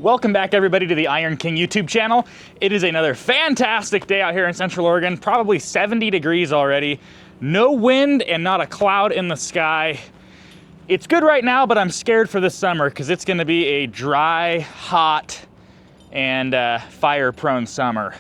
Welcome back everybody to the Iron King YouTube channel. It is another fantastic day out here in Central Oregon, probably 70 degrees already. No wind and not a cloud in the sky. It's good right now, but I'm scared for this summer because it's gonna be a dry, hot, and fire-prone summer.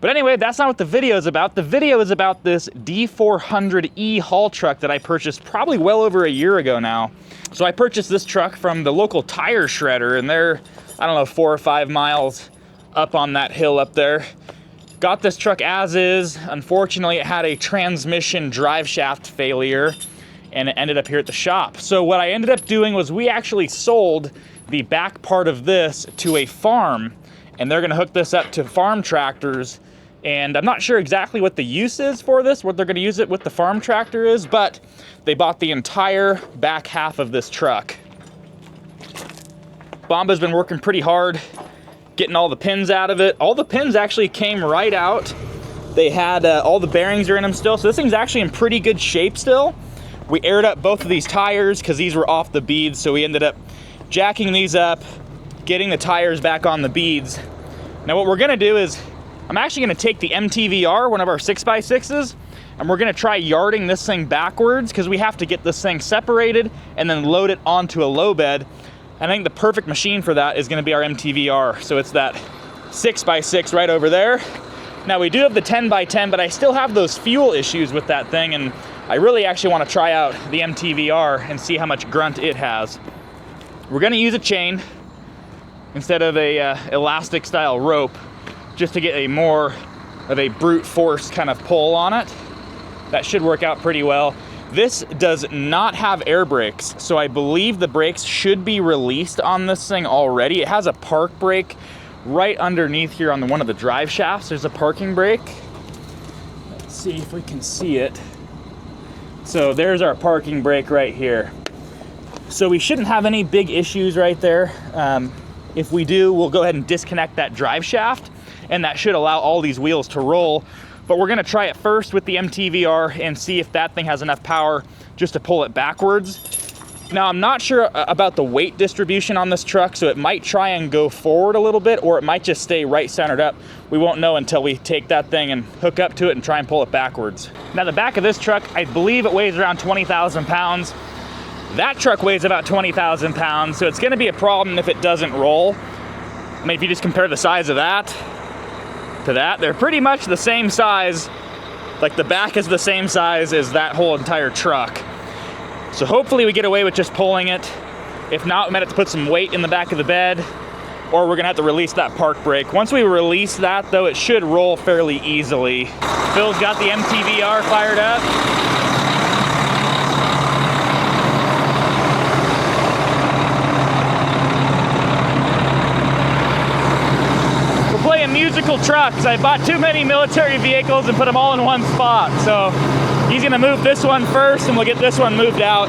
But anyway, that's not what the video is about. The video is about this D400E haul truck that I purchased probably well over a year ago now. So I purchased this truck from the local tire shredder, and they're, I don't know, 4 or 5 miles up on that hill up there. Got this truck as is. Unfortunately, it had a transmission drive shaft failure, and it ended up here at the shop. So what I ended up doing was we actually sold the back part of this to a farm, and they're gonna hook this up to farm tractors. And I'm not sure exactly what the use is for this, what they're gonna use it with the farm tractor is, but they bought the entire back half of this truck. Bomba's been working pretty hard getting all the pins out of it. All the pins actually came right out. They had all the bearings are in them still, so this thing's actually in pretty good shape still. We aired up both of these tires because these were off the beads, so we ended up jacking these up, getting the tires back on the beads. Now what we're gonna do is, I'm actually gonna take the MTVR, one of our 6x6s, and we're gonna try yarding this thing backwards because we have to get this thing separated and then load it onto a low bed. And I think the perfect machine for that is gonna be our MTVR. So it's that 6x6 right over there. Now we do have the 10x10, but I still have those fuel issues with that thing, and I really actually wanna try out the MTVR and see how much grunt it has. We're gonna use a chain instead of a elastic style rope, just to get a more of a brute force kind of pull on it. That should work out pretty well. This does not have air brakes, so I believe the brakes should be released on this thing already. It has a park brake right underneath here on one of the drive shafts. There's a parking brake. Let's see if we can see it. So there's our parking brake right here. So we shouldn't have any big issues right there. If we do, we'll go ahead and disconnect that drive shaft, and that should allow all these wheels to roll. But we're gonna try it first with the MTVR and see if that thing has enough power just to pull it backwards. Now, I'm not sure about the weight distribution on this truck, so it might try and go forward a little bit, or it might just stay right centered up. We won't know until we take that thing and hook up to it and try and pull it backwards. Now, the back of this truck, I believe it weighs around 20,000 pounds. That truck weighs about 20,000 pounds, so it's gonna be a problem if it doesn't roll. I mean, if you just compare the size of that to that, they're pretty much the same size. Like, the back is the same size as that whole entire truck. So hopefully we get away with just pulling it. If not, we might have to put some weight in the back of the bed, or we're gonna have to release that park brake. Once we release that though, it should roll fairly easily. Phil's got the MTVR fired up. Musical trucks. I bought too many military vehicles and put them all in one spot. So he's gonna move this one first and we'll get this one moved out.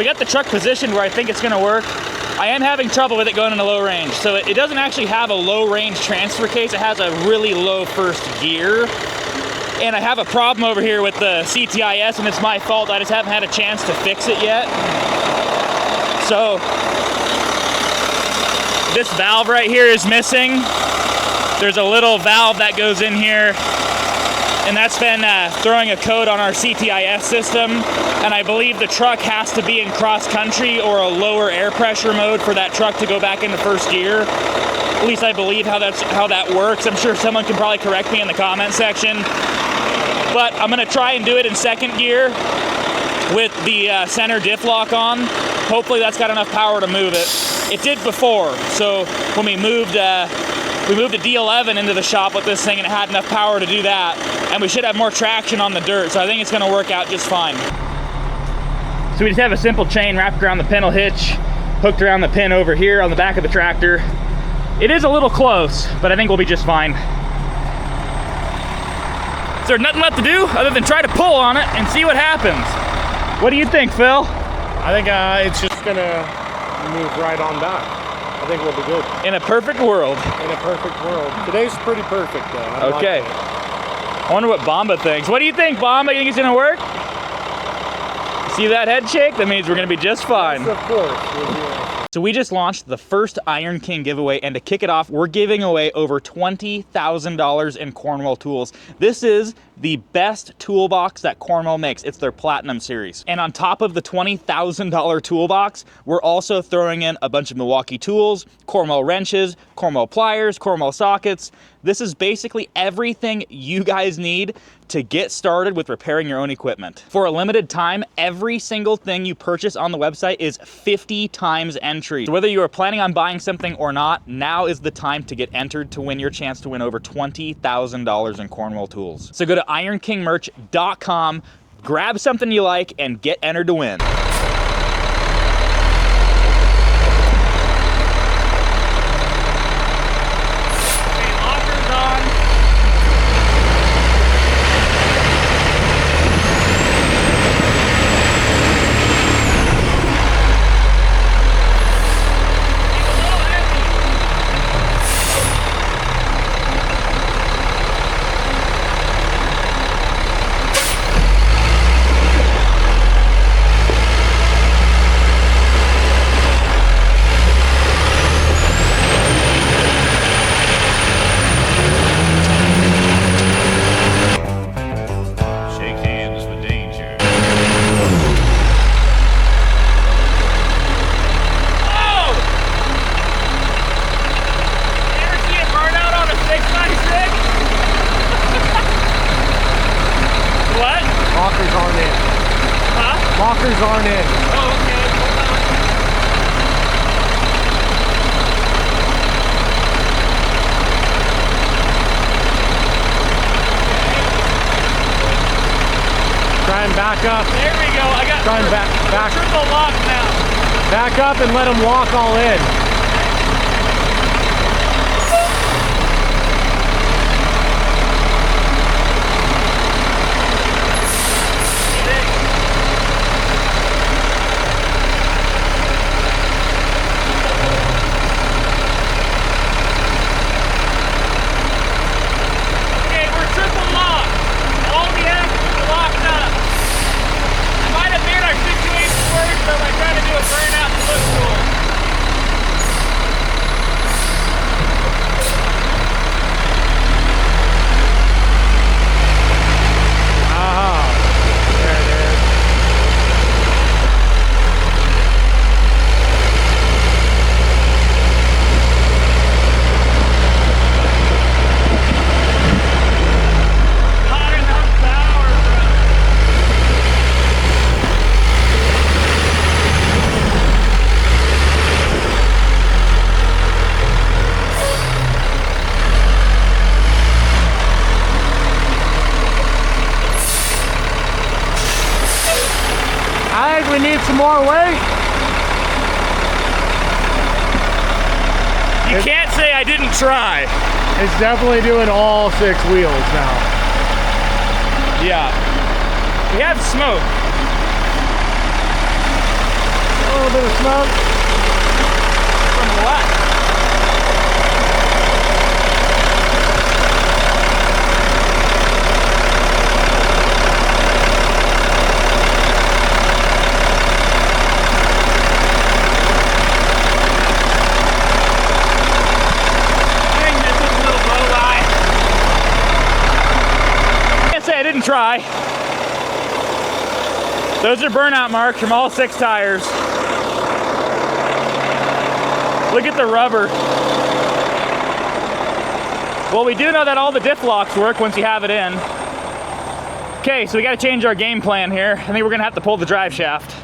We got the truck positioned where I think it's gonna work. I am having trouble with it going into low range. So it doesn't actually have a low range transfer case. It has a really low first gear. And I have a problem over here with the CTIS, and it's my fault. I just haven't had a chance to fix it yet. So this valve right here is missing. There's a little valve that goes in here, and that's been throwing a code on our CTIS system. And I believe the truck has to be in cross country or a lower air pressure mode for that truck to go back into first gear. At least I believe how that works. I'm sure someone can probably correct me in the comment section. But I'm gonna try and do it in second gear with the center diff lock on. Hopefully that's got enough power to move it. It did before, so when we moved a D11 into the shop with this thing, and it had enough power to do that, and we should have more traction on the dirt, so I think it's gonna work out just fine. So we just have a simple chain wrapped around the pintle hitch, hooked around the pin over here on the back of the tractor. It is a little close, but I think we'll be just fine. Is there nothing left to do other than try to pull on it and see what happens? What do you think, Phil? I think it's just gonna move right on back. I think we'll be good. In a perfect world. In a perfect world. Today's pretty perfect though. Okay. I wonder what Bomba thinks. What do you think, Bomba? You think it's gonna work? See that head shake? That means we're gonna be just fine. Yes, of course. So we just launched the first Iron King giveaway, and to kick it off, we're giving away over $20,000 in Cornwell tools. This is the best toolbox that Cornwell makes. It's their Platinum series. And on top of the $20,000 toolbox, we're also throwing in a bunch of Milwaukee tools, Cornwell wrenches, Cornwell pliers, Cornwell sockets. This is basically everything you guys need to get started with repairing your own equipment. For a limited time, every single thing you purchase on the website is 50 times entry. So whether you are planning on buying something or not, now is the time to get entered to win your chance to win over $20,000 in Cornwell tools. So go to IronKingMerch.com, grab something you like, and get entered to win. Lockers aren't in. Oh, okay. Try and back up. There we go. I got Try and back. Triple lock now. Back up and let them walk all in. We need some more weight. You can't say I didn't try. It's definitely doing all 6 wheels now. Yeah. We have smoke. A little bit of smoke. From what? I didn't try. Those are burnout marks from all 6 tires. Look at the rubber. Well, we do know that all the diff locks work once you have it in. Okay, so we got to change our game plan here. I think we're gonna have to pull the drive shaft.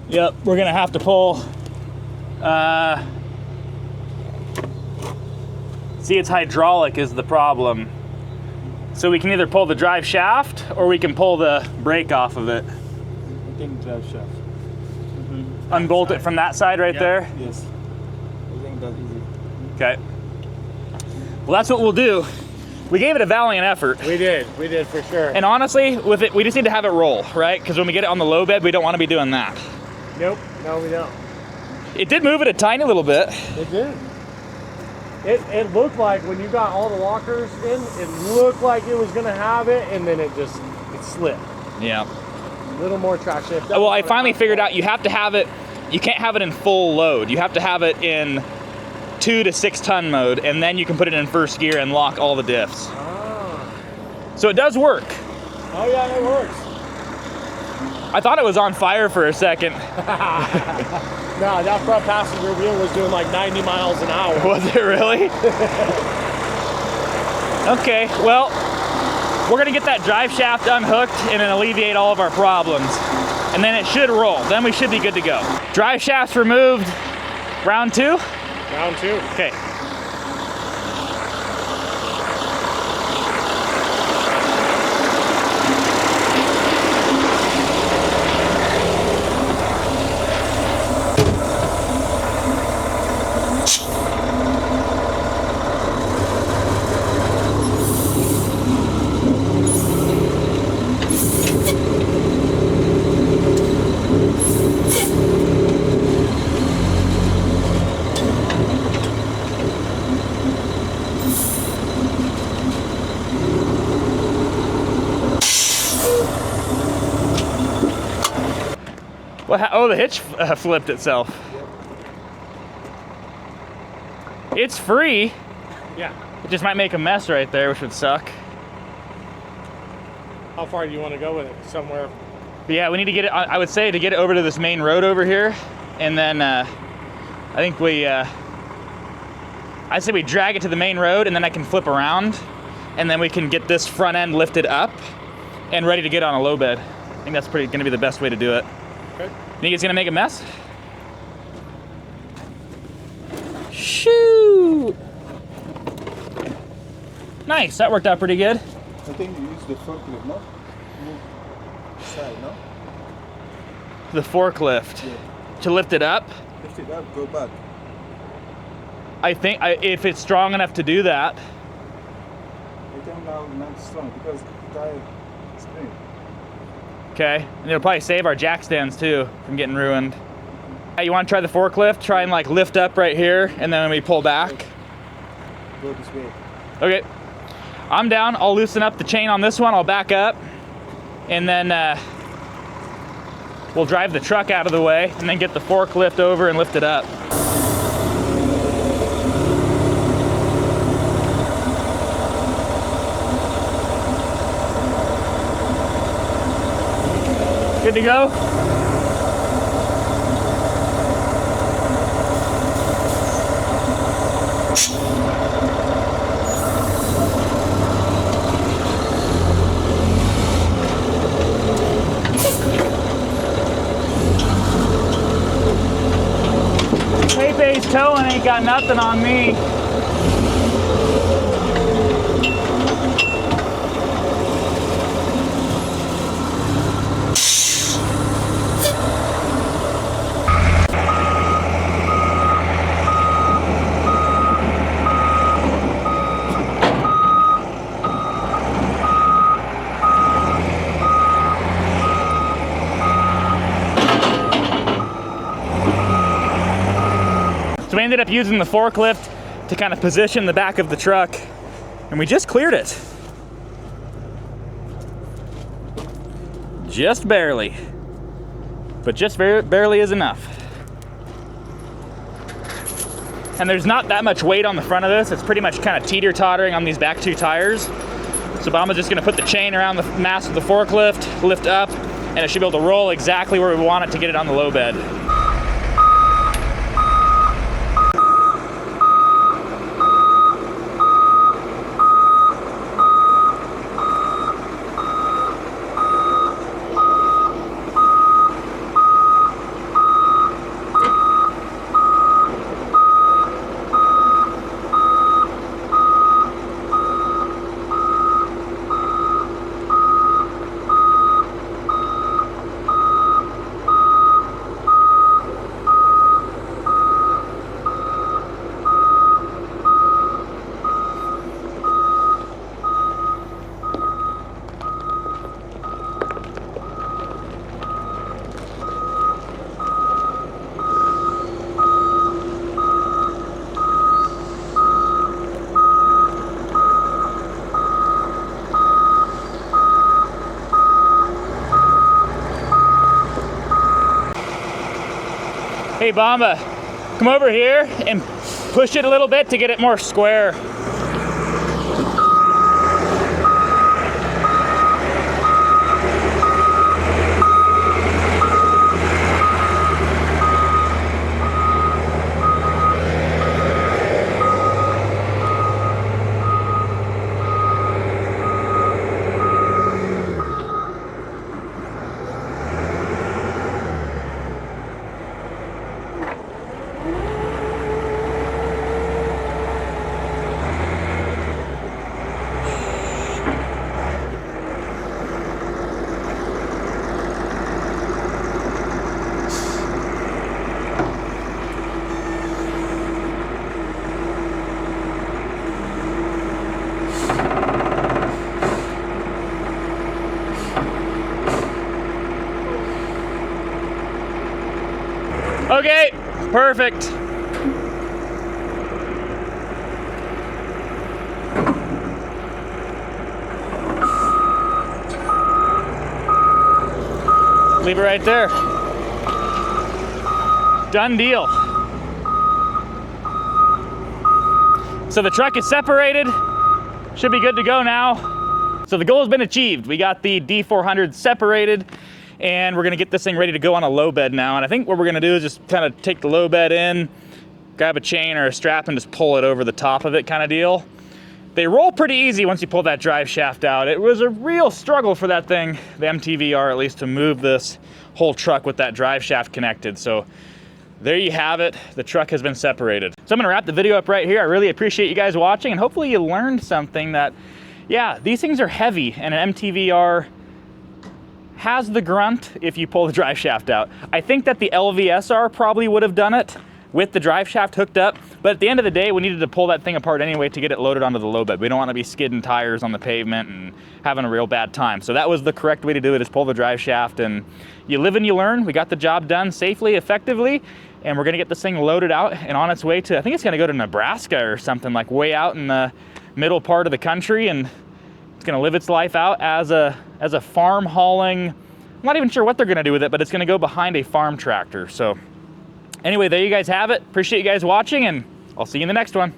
Yep, we're gonna have to pull. See, it's hydraulic is the problem. So we can either pull the drive shaft or we can pull the brake off of it. I think drive shaft. Unbolt it from that side right there? Yes. I think that's easy. Okay. Well, that's what we'll do. We gave it a valiant effort. We did for sure. And honestly, with it, we just need to have it roll, right? Because when we get it on the low bed, we don't want to be doing that. Nope, no we don't. It did move it a tiny little bit. It did. It looked like when you got all the lockers in, it looked like it was gonna have it, and then it slipped. Yeah. A little more traction. Well, I finally figured out you have to have it, you can't have it in full load. You have to have it in 2 to 6 ton mode, and then you can put it in first gear and lock all the diffs. Ah. So it does work. Oh yeah, it works. I thought it was on fire for a second. No, that front passenger wheel was doing like 90 miles an hour. Was it really? Okay, well, we're gonna get that drive shaft unhooked and then alleviate all of our problems. And then it should roll. Then we should be good to go. Drive shaft's removed. Round 2? Round 2. Okay. What? Oh, the hitch flipped itself. It's free. Yeah. It just might make a mess right there, which would suck. How far do you want to go with it? Somewhere. But yeah, we need to get it, I would say, to get it over to this main road over here. And then I think I say we drag it to the main road, and then I can flip around. And then we can get this front end lifted up and ready to get on a low bed. I think that's gonna be the best way to do it. Okay. Think it's gonna make a mess? Shoot! Nice, that worked out pretty good. I think you use the forklift, no? Move side, no? The forklift. Yeah. To lift it up? Lift it up, go back. I think if it's strong enough to do that. I think now not strong because tire spring. Okay, and it'll probably save our jack stands too from getting ruined. You want to try the forklift? Try and like lift up right here, and then we pull back. Go this way. Okay, I'm down. I'll loosen up the chain on this one. I'll back up, and then we'll drive the truck out of the way, and then get the forklift over and lift it up. Good to go? Pepe's towing ain't got nothing on me. we ended up using the forklift to kind of position the back of the truck, and we just cleared it. Just barely. But just barely is enough. And there's not that much weight on the front of this. It's pretty much kind of teeter-tottering on these back two tires. So Bama's just gonna put the chain around the mast of the forklift, lift up, and it should be able to roll exactly where we want it to get it on the low bed. Hey Bamba, come over here and push it a little bit to get it more square. Okay, perfect. Leave it right there. Done deal. So the truck is separated. Should be good to go now. So the goal has been achieved. We got the D400 separated, and we're gonna get this thing ready to go on a low bed now. And I think what we're gonna do is just kind of take the low bed in, grab a chain or a strap and just pull it over the top of it kind of deal. They roll pretty easy once you pull that drive shaft out. It was a real struggle for that thing, the MTVR at least, to move this whole truck with that drive shaft connected. So there you have it. The truck has been separated. So I'm gonna wrap the video up right here. I really appreciate you guys watching, and hopefully you learned something that, yeah, these things are heavy, and an MTVR has the grunt if you pull the drive shaft out. I think that the LVSR probably would have done it with the drive shaft hooked up, but at the end of the day, we needed to pull that thing apart anyway to get it loaded onto the low bed. We don't want to be skidding tires on the pavement and having a real bad time. So that was the correct way to do it, is pull the drive shaft, and you live and you learn. We got the job done safely, effectively, and we're gonna get this thing loaded out and on its way to, I think it's gonna go to Nebraska or something, like way out in the middle part of the country, and it's gonna live its life out as a farm hauling. I'm not even sure what they're gonna do with it, but it's gonna go behind a farm tractor. So anyway, there you guys have it. Appreciate you guys watching, and I'll see you in the next one.